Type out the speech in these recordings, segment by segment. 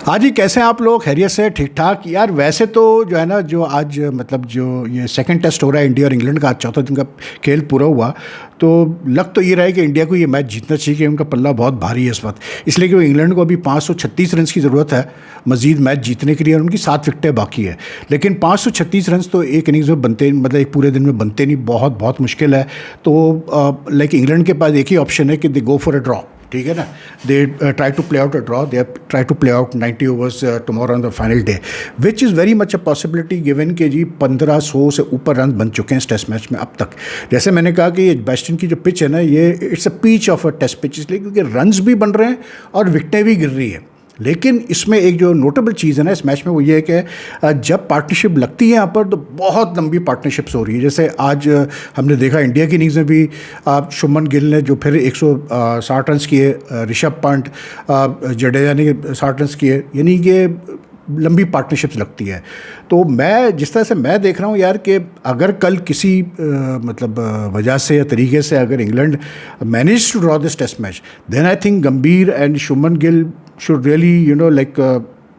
हाँ जी, कैसे हैं आप लोग? खैरियत से? ठीक ठाक यार। वैसे तो जो है ना, जो आज मतलब जो ये सेकंड टेस्ट हो रहा है इंडिया और इंग्लैंड का, आज चौथा दिन का खेल पूरा हुआ, तो लग तो ये रहा है कि इंडिया को ये मैच जीतना चाहिए। उनका पल्ला बहुत भारी है इस वक्त, इसलिए कि इंग्लैंड को अभी 536 रन की ज़रूरत है मजीद मैच जीतने के लिए, और उनकी 7 विकेटें बाकी है। लेकिन 536 रन तो एक इनिंग्स में बनते, मतलब एक पूरे दिन में बनते नहीं, बहुत बहुत मुश्किल है। तो लाइक इंग्लैंड के पास एक ही ऑप्शन है कि दे गो फॉर अ ड्रॉ, ठीक है ना। They try to play out a draw, they try to play out 90 overs tomorrow on the final day, which is very much a possibility given के जी 1500 से ऊपर रन बन चुके हैं इस टेस्ट मैच में अब तक। जैसे मैंने कहा कि एजबैस्टन की जो पिच है ना, ये it's a pitch of a test pitch, इसलिए क्योंकि रन्स भी बन रहे हैं और विकटें भी गिर रही है। लेकिन इसमें एक जो नोटेबल चीज़ है ना इस मैच में, वो ये है कि जब पार्टनरशिप लगती है यहाँ पर तो बहुत लंबी पार्टनरशिप्स हो रही है। जैसे आज हमने देखा इंडिया की इनिंग्स में भी शुभमन गिल ने जो फिर 160 रन किए, ऋषभ पंत, जडेजा ने 60 रन किए, यानी कि लंबी पार्टनरशिप्स लगती है। तो मैं जिस तरह से मैं देख रहा हूँ यार, कि अगर कल किसी मतलब वजह से या तरीके से अगर England manage to draw this test match, then I think Gambhir and Shubman Gill should really like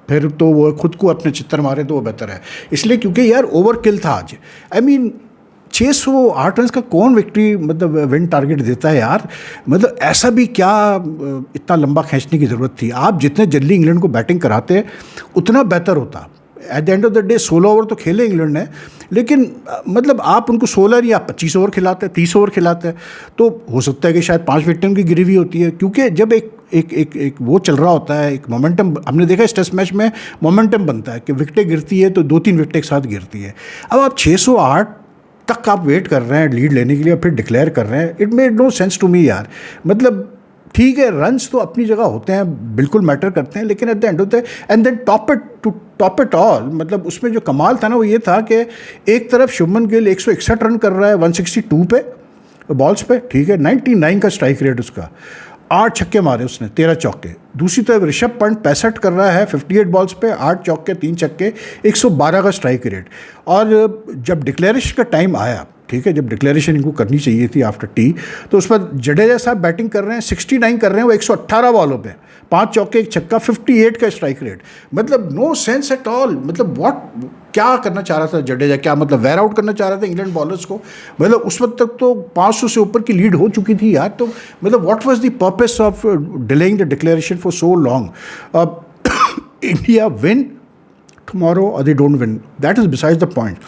फिर तो वो खुद को अपने चित्तर मारे तो वो बेहतर है। इसलिए क्योंकि यार ओवर किल था आज। आई मीन 608 रन का कौन विक्ट्री मतलब विन टारगेट देता है यार? मतलब ऐसा भी क्या इतना लंबा खींचने की ज़रूरत थी? आप जितने जल्दी इंग्लैंड को बैटिंग कराते उतना बेहतर होता। At the end of the day 16 over तो खेले इंग्लैंड ने, लेकिन मतलब आप उनको 16 या 25 ओवर खिलाते हैं, 30 ओवर खिलाते हैं, तो हो सकता है कि शायद 5 विकेट उनकी गिरी हुई होती है। क्योंकि जब एक वो चल रहा होता है, एक मोमेंटम, हमने देखा इस टेस्ट मैच में मोमेंटम बनता है कि विकेटें गिरती है तो 2-3 विकेटें एक साथ गिरती है। अब आप 608 तक आप वेट कर रहे हैं लीड लेने के लिए, फिर डिक्लेयर कर रहे हैं, it made no sense to me यार। मतलब ठीक है, रन्स तो अपनी जगह होते हैं, बिल्कुल मैटर करते हैं, लेकिन एट द एंड होते हैं and then top it all, मतलब उसमें जो कमाल था ना वो ये था कि एक तरफ शुभमन गिल 161 रन कर रहा है 162 पे बॉल्स पे, ठीक है, 99 का स्ट्राइक रेट उसका, 8 छक्के मारे उसने, 13 चौके। दूसरी तरफ ऋषभ पंत 65 कर रहा है 58 बॉल्स पे, 8 चौके 3 छक्के, 112 का स्ट्राइक रेट। और जब डिक्लेरेशन का टाइम आया, ठीक है, जब डिक्लेरेशन इनको करनी चाहिए थी आफ्टर टी, तो उस पर जडेजा साहब बैटिंग कर रहे हैं, 69 कर रहे हैं वो 118 बॉलों पे, 5 चौके 1 छक्का, 58 का स्ट्राइक रेट। मतलब नो सेंस एट ऑल। मतलब व्हाट, क्या करना चाह रहा था जडेजा? क्या मतलब वेयर आउट करना चाह रहा था इंग्लैंड बॉलर्स को? मतलब उस वक्त तक तो 500 से ऊपर की लीड हो चुकी थी यार। तो मतलब what was the purpose of delaying the declaration for so long? India win tomorrow और they don't win, that is besides the point.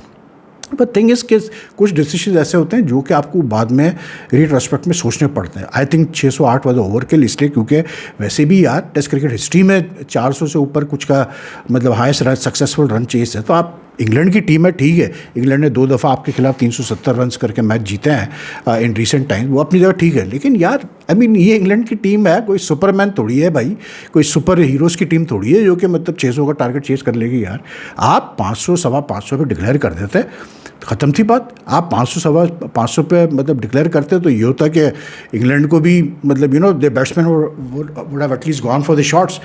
But thing is कि कुछ डिसीजन ऐसे होते हैं जो कि आपको बाद में रिट्रोस्पेक्ट में सोचने पड़ते हैं। आई थिंक 608 वाज ओवर किल, इसलिए क्योंकि वैसे भी यार टेस्ट क्रिकेट हिस्ट्री में 400 से ऊपर कुछ का मतलब हाईएस्ट सक्सेसफुल रन चेस है। तो आप इंग्लैंड की टीम है, ठीक है, इंग्लैंड ने 2 दफ़ा आपके खिलाफ 370 रन करके मैच जीते हैं इन रिसेंट टाइम, वो अपनी जगह ठीक है। लेकिन यार आई मीन ये इंग्लैंड की टीम है, कोई सुपरमैन थोड़ी है भाई, कोई सुपर हीरोज़ की टीम थोड़ी है जो कि मतलब 600 का टारगेट चेस कर लेगी यार। आप 500 सवा 500 पे डिक्लेयर कर देते, ख़त्म थी बात। आप 500 सवा 500 पे मतलब डिक्लेयर करते तो ये होता कि इंग्लैंड को भी मतलब they batsman would have at least gone for the shots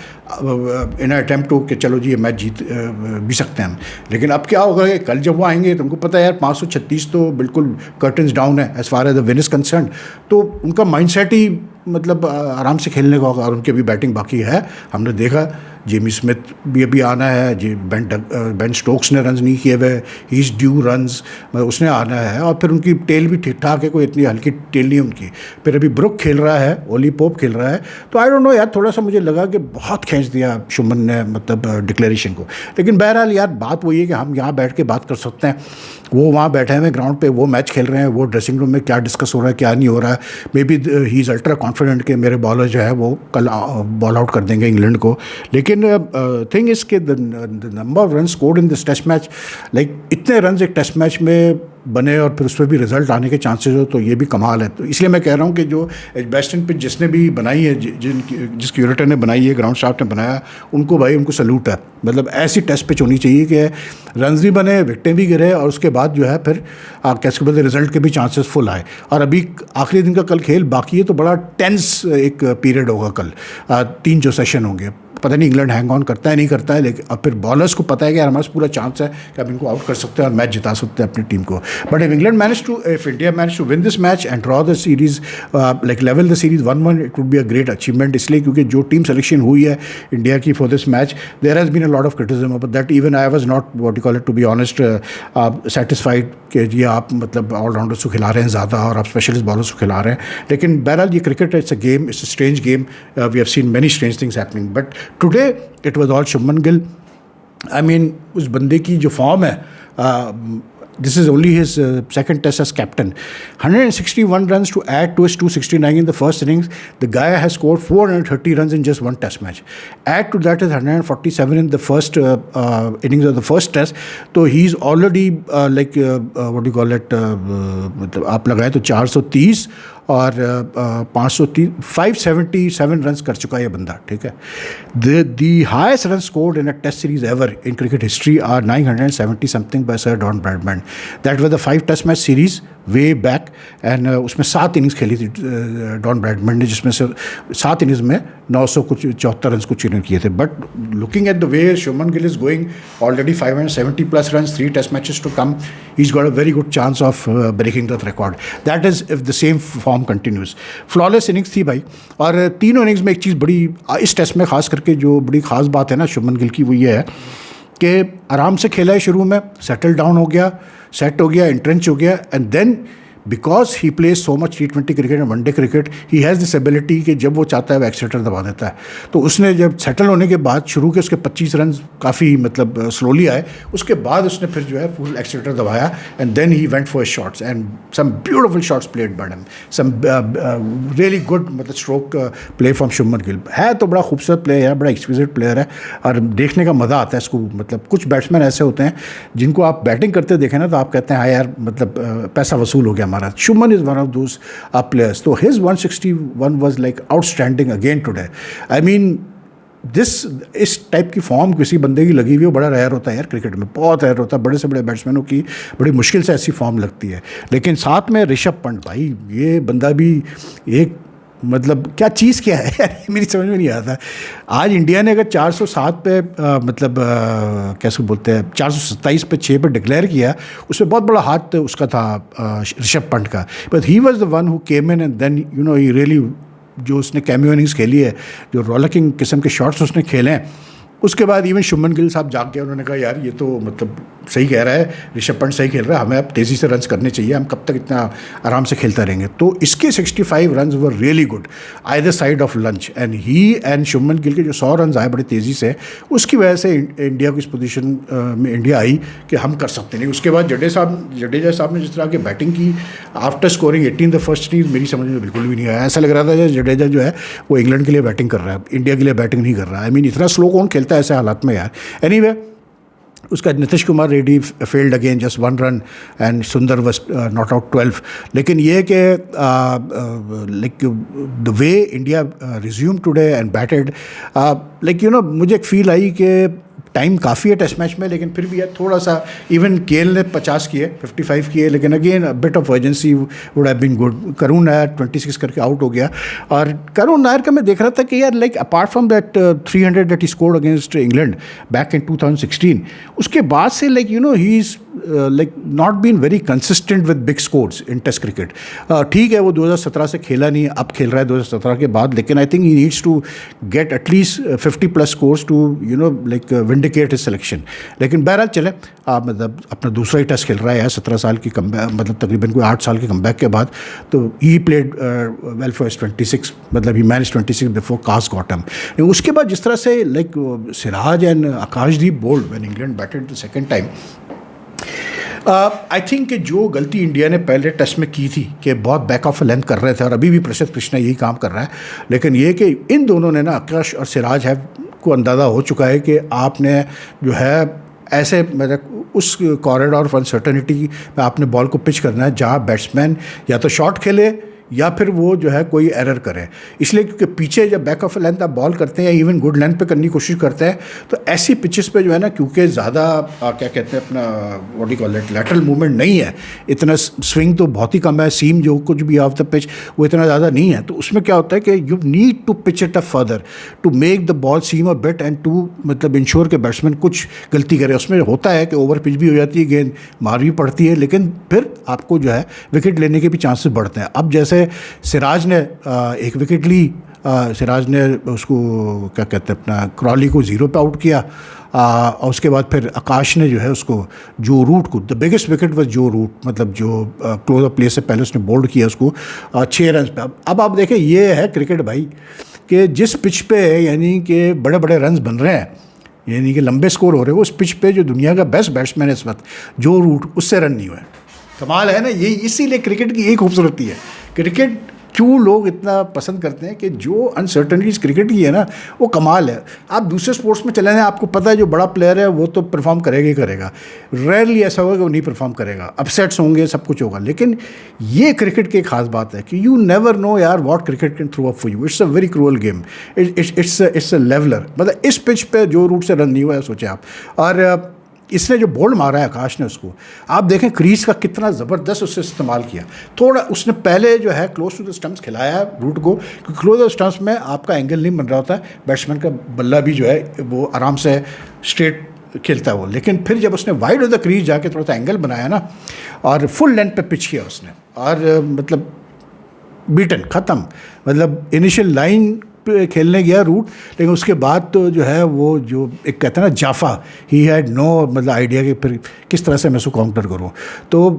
in attempt to कि चलो जी ये मैच जीत भी सकते हैं हम। लेकिन अब क्या होगा कि कल जब वो आएंगे तो उनको पता है यार 536 तो बिल्कुल कर्टन्स डाउन है as far as the win is concerned, तो उनका माइंडसेट ही मतलब आराम से खेलने का होगा। और उनकी अभी बैटिंग बाकी है, हमने देखा जेमी स्मिथ भी अभी आना है, बेन स्टोक्स ने रन्स नहीं किए हुए, ही इज़ ड्यू रन्स, उसने आना है। और फिर उनकी टेल भी ठीक ठाक है, कोई इतनी हल्की टेल नहीं उनकी। फिर अभी ब्रुक खेल रहा है, ओली पोप खेल रहा है, तो आई डोंट नो यार, थोड़ा सा मुझे लगा कि बहुत खींच दिया शुभमन ने मतलब डिक्लेरेशन को। लेकिन बहरहाल यार बात वही है कि हम यहाँ बैठ के बात कर सकते हैं, वो वहाँ बैठे हुए ग्राउंड पे वो मैच खेल रहे हैं, वो ड्रेसिंग रूम में क्या डिस्कस हो रहा है क्या नहीं हो रहा है। May be he is ultra confident कि मेरे बॉलर जो है वो कल बॉल आउट कर देंगे इंग्लैंड को। लेकिन थिंग इज़ के the number of run scored in this test match, like इतने रन एक टेस्ट मैच में बने और फिर उस पर भी रिजल्ट आने के चांसेस हो, तो ये भी कमाल है। तो इसलिए मैं कह रहा हूँ कि जो एजबैस्टन पिच जिसने भी बनाई है, जिस क्यूरेटर ने बनाई है, ग्राउंड स्टाफ ने बनाया, उनको भाई उनको सल्यूट है। मतलब ऐसी टेस्ट पिच होनी चाहिए कि रन्स भी बने, विकटें भी गिरे, और उसके बाद जो है फिर कैसे बोलते रिजल्ट के भी चांसेस फुल आए। और अभी आखिरी दिन का कल खेल बाकी है, तो बड़ा टेंस एक पीरियड होगा कल, 3 जो सेशन होंगे पता नहीं इंग्लैंड हैंग ऑन करता है नहीं करता है, लेकिन अब फिर बॉलर्स को पता है कि यार हमारे पास पूरा चांस है कि अब इनको आउट कर सकते हैं और मैच जिता सकते हैं अपनी टीम को. But if India manage to win this match and draw the series, like level the series 1-1, it would be a great achievement. इसलिए क्योंकि जो टीम सिलेक्शन हुई है इंडिया की for this match, there has been a lot of criticism about that. Even I was not what you call it, to be honest, satisfied कि ये आप मतलब ऑलराउंडर्स को खिला रहे हैं ज़्यादा और आप स्पेशलिस्ट बॉलर्स को खिला रहे हैं. लेकिन बहरहाल ये क्रिकेट है, it's a game, it's a strange game. We have seen many strange things happening, but today it was all Shubman Gill. I mean उस बंदे की जो फॉर्म है, this is only his second test as captain. 161 runs to add to his 269 in the first innings. The guy has scored 430 runs in just one test match. Add to that is 147 in the first innings of the first test. So he's already what do you call it, मतलब आप लगाए तो 430 और 577 run कर चुका है ये बंदा. ठीक है. The highest runs scored in a test series ever in cricket history are 970 something by Sir Don Bradman. That was the 5 test match series way back, and उसमें 7 इनिंग्स खेली थी डॉन ब्रैडमैन ने, जिसमें से 7 इनिंग्स में 974 run कुछ इन्होंने किए थे. But looking at the way Shubman Gill is going, already 570+ runs, 3 test matches to come, he's got a very good chance of breaking that record. That is if the same form continues. Flawless innings थी भाई. और तीनों innings में एक चीज़ बड़ी इस test में खास करके जो बड़ी ख़ास बात है ना शुभमन गिल की, वो ये है कि आराम से खेला है शुरू में, सेटल डाउन हो गया, सेट हो गया, इंट्रेंच हो गया, and then because he plays so much T20 cricket and one day cricket, he has this ability कि जब वो चाहता है वो एक्सीलेटर दबा देता है. तो उसने जब सेटल होने के बाद शुरू के उसके 25 रन काफ़ी मतलब स्लोली आए, उसके बाद उसने फिर जो है फुल एक्सीलेटर दबाया, and then he went for shots and some beautiful shots played by him, some really good मतलब stroke play from Shubman Gill. है तो बड़ा खूबसूरत प्लेयर है, बड़ा एक्सक्विजिट प्लेयर है और देखने का मज़ा आता है इसको. मतलब कुछ बैट्समैन ऐसे होते हैं जिनको आप बैटिंग करते देखें ना तो आप कहते हैं हाँ यार मतलब पैसा वसूल हो गया हमारा. Shuman is one of those players. So his 161 was like outstanding again today. I mean, इस टाइप की फॉर्म किसी बंदे की लगी हुई हो, बड़ा रेयर होता है यार क्रिकेट में, बहुत रेयर होता है. बड़े से बड़े बैट्समैनों की बड़ी मुश्किल से ऐसी फॉर्म लगती है. लेकिन साथ में ऋषभ पंत भाई, ये बंदा भी एक मतलब क्या चीज़ क्या है यार, मेरी समझ में नहीं आता. आज इंडिया ने अगर 407 पे कैसे बोलते हैं 427 पे 6 पे डिक्लेयर किया, उसमें बहुत बड़ा हाथ उसका था ऋषभ पंत का. But he was the one who came in and then you know he really, जो उसने कैमियो इनिंग्स खेली है, जो रॉलकिंग किस्म के शॉट्स उसने खेले हैं, उसके बाद इवन शुभमन गिल साहब जाग गए. उन्होंने कहा यार ये तो मतलब सही कह रहा है, ऋषभ पंत सही खेल रहा है, हमें अब तेज़ी से रन्स करने चाहिए, हम कब तक इतना आराम से खेलता रहेंगे. तो इसके 65 runs were really good either side of lunch, and he and Shubman Gill के जो 100 रन्स आए बड़ी तेज़ी से, उसकी वजह से इंडिया को इस पोजीशन में इंडिया आई कि हम कर सकते नहीं. उसके बाद जडेजा साहब ने जिस तरह की बैटिंग की after scoring 18 the first innings, मेरी समझ में बिल्कुल भी नहीं आया. ऐसा लग रहा था जडेजा जो है वो इंग्लैंड के लिए बैटिंग कर रहा है, इंडिया के लिए बैटिंग नहीं कर रहा है. आई मीन इतना स्लो कौन खेलता है ऐसे हालात में यार. एनीवे, उसका Nitish Kumar Reddy failed again, just 1 run, and सुंदर वॉज नॉट आउट 12. लेकिन ये कि like the way India resume today and batted, like you no मुझे एक फील आई कि टाइम काफ़ी है टेस्ट मैच में, लेकिन फिर भी है थोड़ा सा. इवन केएल ने 50 किए, 55 किए, लेकिन again bit of urgency would have been good. Karun Nair 26 करके आउट हो गया. और करुण नायर का मैं देख रहा था कि यार like apart from that 300 that he scored against England back in 2016, उसके बाद से like you know he is like not been very consistent with big scores in test cricket. ठीक है वो 2017 से खेला नहीं, अब खेल रहा है 2017 के बाद, लेकिन I think he needs to get at least 50+ scores to you know like vindicate his selection. लेकिन बहरहाल चले, मतलब अपना दूसरा ही टेस्ट खेल रहा है 17 साल की कमबैक, मतलब तकरीबन कोई 8 साल के कमबैक के बाद. तो ही प्लेड वेल फॉर 26, मतलब he manage 26 before Carse got him. उसके बाद जिस तरह से like Siraj and Akash Deep bowled when England batted the second time, I think कि जो गलती इंडिया ने पहले टेस्ट में की थी कि बहुत बैक ऑफ लेंथ कर रहे थे, और अभी भी प्रसिद्ध कृष्णा यही काम कर रहा है, लेकिन ये कि इन दोनों ने ना, आकाश और सिराज है को अंदाज़ा हो चुका है कि आपने जो है ऐसे मतलब उस कॉरिडोर ऑफ अनसर्टनिटी में आपने बॉल को पिच करना है जहाँ बैट्समैन या तो शॉट खेले या फिर वो जो है कोई एरर करे। इसलिए क्योंकि पीछे जब बैक ऑफ लेंथ आप बॉल करते हैं या इवन गुड लेंथ पे करने की कोशिश करते हैं तो ऐसी पिचेस पे जो है ना, क्योंकि ज़्यादा क्या कहते हैं अपना what you call it, lateral movement नहीं है, इतना स्विंग तो बहुत ही कम है, सीम जो कुछ भी ऑफ द पिच वो इतना ज़्यादा नहीं है, तो उसमें क्या होता है कि you need to pitch it up further to make the ball seam a bit and to मतलब इंश्योर के बैट्समैन कुछ गलती करे। उसमें होता है कि ओवर पिच भी हो जाती है, गेंद मार भी पड़ती है, लेकिन फिर आपको जो है विकेट लेने के भी चांसेस बढ़ते हैं। अब जैसे सिराज ने एक विकेट ली, सिराज ने उसको क्या कहते हैं अपना क्रॉली को 0 पे आउट किया, और उसके बाद फिर आकाश ने जो है उसको जो रूट को, द बिगेस्ट विकेट वॉज जो रूट, मतलब जो क्लोज ऑफ प्ले से पहले उसने बोल्ड किया उसको 6 रन पे। अब आप देखें ये है क्रिकेट भाई, कि जिस पिच पे यानी कि बड़े बड़े रन्स बन रहे हैं, यानी कि लंबे स्कोर हो रहे हैं, उस पिच पे जो दुनिया का बेस्ट बैट्समैन है इस वक्त जो रूट, उससे रन नहीं हुए। कमाल है ना ये, इसीलिए क्रिकेट की यही खूबसूरती है। क्रिकेट क्यों लोग इतना पसंद करते हैं कि जो अनसर्टनिटीज क्रिकेट की है ना वो कमाल है। आप दूसरे स्पोर्ट्स में चले जाएं, आपको पता है जो बड़ा प्लेयर है वो तो परफॉर्म करेगा ही करेगा, रेयरली ऐसा होगा कि वो नहीं परफॉर्म करेगा, अपसेट्स होंगे, सब कुछ होगा, लेकिन ये क्रिकेट की एक खास बात है कि यू नेवर नो यार what cricket can throw up for you. It's a very cruel game, it's a leveller. मतलब इस पिच पे जो रूट से रन नहीं हुआ है सोचे आप, और इसने जो बोल्ड मारा है आकाश ने उसको, आप देखें क्रीज का कितना ज़बरदस्त उससे इस्तेमाल किया। थोड़ा उसने पहले जो है क्लोज टू द स्टम्प्स खिलाया रूट को, क्योंकि क्लोज टू द स्टम्प्स में आपका एंगल नहीं बन रहा होता है, बैट्समैन का बल्ला भी जो है वो आराम से स्ट्रेट खेलता है वो, लेकिन फिर जब उसने वाइड ऑफ द क्रीज जाके थोड़ा सा एंगल बनाया ना और फुल लेंथ पे पिच किया उसने, और मतलब बीटन ख़त्म, मतलब इनिशियल लाइन पे खेलने गया रूट, लेकिन उसके बाद तो जो है वो जो एक कहते हैं ना जाफा, ही हैड नो मतलब आइडिया कि फिर किस तरह से मैं उसको काउंटर करूँ। तो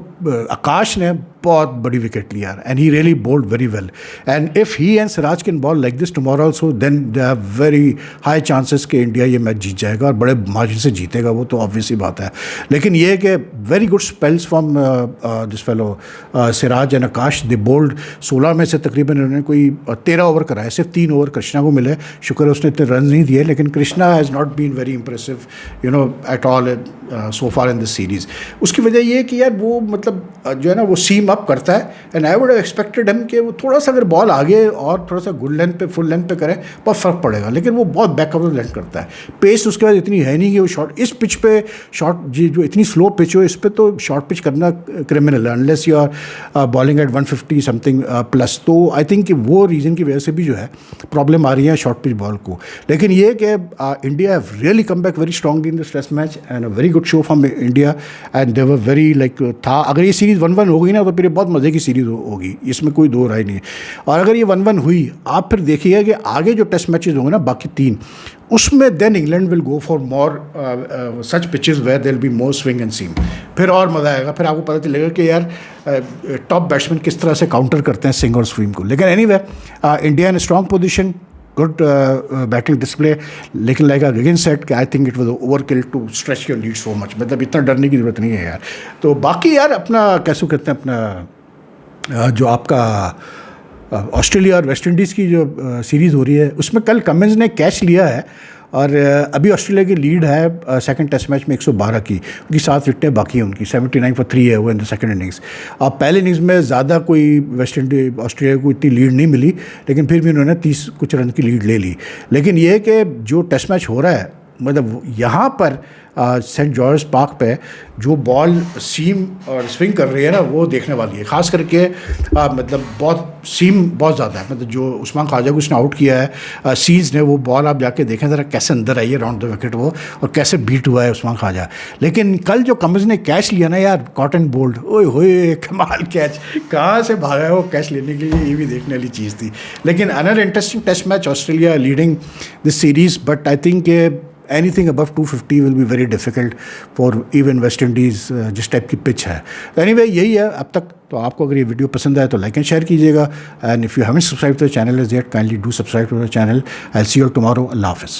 आकाश ने बहुत बड़ी विकेट ली यार, and he really bowled very well, and if he and Siraj can bowl like this tomorrow also then they have very high chances कि इंडिया ये मैच जीत जाएगा और बड़े मार्जिन से जीतेगा, वो तो ऑब्वियसली बात है। लेकिन ये कि very good spells from this fellow Siraj and Akash, they bowled 16 में से तकरीबन उन्होंने कोई 13 ओवर कराए, सिर्फ 3 ओवर कृष्णा को मिले, शुक्र है उसने इतने रन नहीं दिए, लेकिन Krishna has not been very impressive you know at all so far in this series. उसकी वजह ये है कि यार वो मतलब जो है ना वो सीम अप करता है, and I would have expected him कि वो थोड़ा सा अगर बॉल आगे और थोड़ा सा गुड लेंथ पे फुल लेंथ पे करे बहुत फ़र्क पड़ेगा, लेकिन वो बहुत बैक ऑफ द लेंथ करता है। पेस उसके बाद इतनी है नहीं कि वो शॉर्ट, इस पिच पे शॉर्ट जो इतनी स्लो पिच हो, इस पे तो शॉर्ट पिच करना क्रिमिनल है unless you are bowling at 150 something plus. तो आई थिंक कि वो रीज़न की वजह से भी जो है प्रॉब्लम आ रही है शॉर्ट पिच बॉल को। लेकिन ये कि India have really come back very strong in this test match and a very good show from India, and they were very like था, अगर ये सीरीज़ 1-1 हो गई ना तो फिर बहुत मज़े की सीरीज़ होगी, इसमें कोई दो राय नहीं है। और अगर ये 1-1 हुई, आप फिर देखिएगा कि आगे जो टेस्ट मैचेस होंगे ना बाकी 3, उसमें then England will go for more such pitches where there will be more swing and seam, फिर और मज़ा आएगा, फिर आपको पता चलेगा कि यार टॉप बैट्समैन किस तरह से काउंटर करते हैं स्विंग और स्विंग को। लेकिन anyway India in strong position, good batting display, लेकिन like again set I think it was overkill to stretch your lead so much, मतलब इतना डरने की ज़रूरत नहीं है यार। तो बाकी यार अपना कैसे कहते हैं अपना जो आपका ऑस्ट्रेलिया और वेस्ट इंडीज़ की जो सीरीज़ हो रही है उसमें कल कमिंस ने कैच लिया है, और अभी ऑस्ट्रेलिया की लीड है सेकंड टेस्ट मैच में 112 की, उनकी 7 विकेटें बाकी हैं, उनकी 79 for 3 है वो इन द सेकंड इनिंग्स। अब पहले इनिंग्स में ज़्यादा कोई वेस्ट इंडीज ऑस्ट्रेलिया को इतनी लीड नहीं मिली, लेकिन फिर भी उन्होंने 30 कुछ रन की लीड ले ली। लेकिन ये कि जो टेस्ट मैच हो रहा है, मतलब यहाँ पर सेंट जॉर्ज पार्क पे जो बॉल सीम और स्विंग कर रही है ना वो देखने वाली है, ख़ास करके मतलब बहुत सीम बहुत ज़्यादा है, मतलब जो उस्मान ख्वाजा को उसने आउट किया है सीज ने, वो बॉल आप जाके देखें ज़रा कैसे अंदर आई है राउंड द विकेट वो, और कैसे बीट हुआ है उस्मान ख्वाजा। लेकिन कल जो कमिंस ने कैच लिया ना यार, कॉटन बोल्ड, ओए होए कमाल कैच, कहाँ से भागा है वो कैच लेने के लिए, ये भी देखने वाली चीज़ थी। लेकिन another interesting test match, Australia leading this series, but I think anything above 250 will be very difficult for even West Indies जिस टाइप की पिच है। तो एनीवे यही है अब तक। तो आपको अगर ये वीडियो पसंद आए तो लाइक एंड शेयर कीजिएगा, and if you haven't subscribe to the channel as yet kindly do subscribe to the channel. I will see you tomorrow. अल्लाह हाफ़िज़।